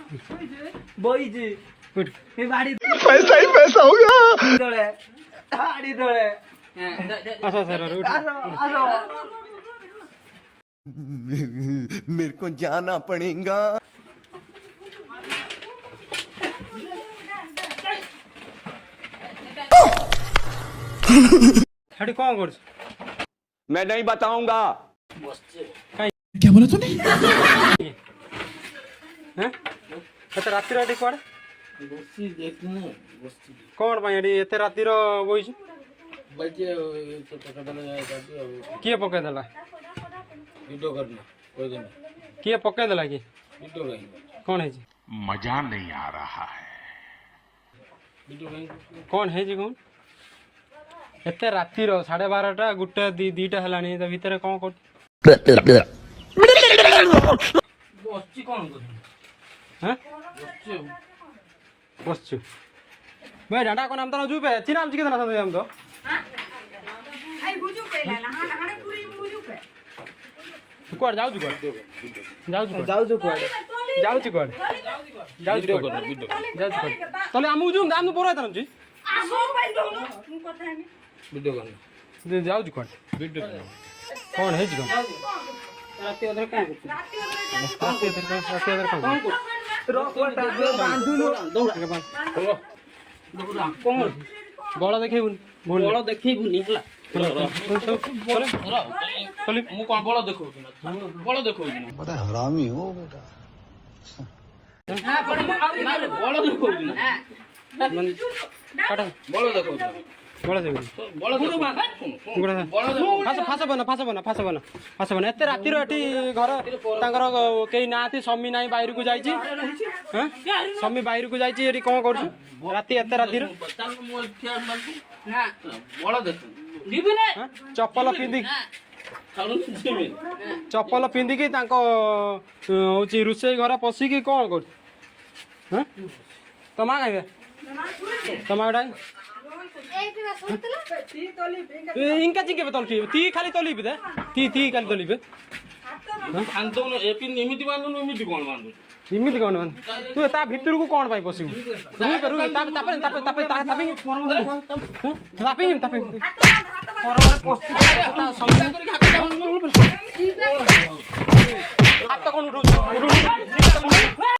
बईजे उठ हे बाड़ी पैसा ही पैसा होगा। तोड़े बाड़ी तोड़े आसो सर उठ आसो मेरे को जाना पड़ेगा। हेडी कौन करछ मैं नहीं बताऊंगा। क्या बोला तूने हैं एते राती राती कोड बसी देखनु बसी कोन भाई एडी एते राती रो बइछ बजे तो पकड़ले जाती किए पके देला वीडियो करना कोई दिन किए पके देला की वीडियो गई कोन है जी मजा नहीं आ रहा है। वीडियो गई कोन है जी कोन एते राती रो 12:30 गुटे दीटा हलानी त भीतर कोन कर बसी कौन कर हैं बसी बसछु भाई डांडा को नाम तो जुपे चिनाम जी के ना हम तो आई बुझु पे लाना हाने पूरी बुझु पे कोड जाऊ कोड जाऊ जाऊ जो कोड़े जाऊ कोड जाऊ वीडियो कोड करना वीडियो जाऊ कोड तले हमु जुम दाम पोरा तन जी आसो मोबाइल दो ना तुम कथा है वीडियो करना जाऊ कोड वीडियो करना कौन है जी कोन राती उधर क्या करती राती इधर कौन रोकोटा बांधुलो दौड़ा दौड़ा कौन बड़ा देखैबुन बड़ देखैबुनी हला चले चले मु कोन बड़ देखौछु ना बड़ देखौछु बड़ा हरामी हो बेटा। हां बड़ देखौछु ना मन काटा बड़ देखौछु बड़ा देखैबुन बड़ देखौ बा गुड़ा फास बना एते राती रो एठी घर तांकर केही नाथि समी नाही बाहिर को जाईची हैं समी बाहिर को जाईची एठी कोन करछु राती एते राती रो चल मु इतिहास मानती ना बड़ देखौ दिबने चप्पल पिंदी खालु जिमे चप्पल पिंदी की तांको होची रुसई घर पसी की कोन कर हैं तमा खाइबे तमा डाई एक ना सोतला ती तोली बिंगा इनका जिंके तलफी ती खाली तलिबे दे ती खाली तलिबे खान्दौ न एपि निमिति बान्धु निमिति कोन बान्धु इमिति कोन मान तू ता भितर को कोन पाई पसिबु रुई तापे तापे हाथ कोन उठौ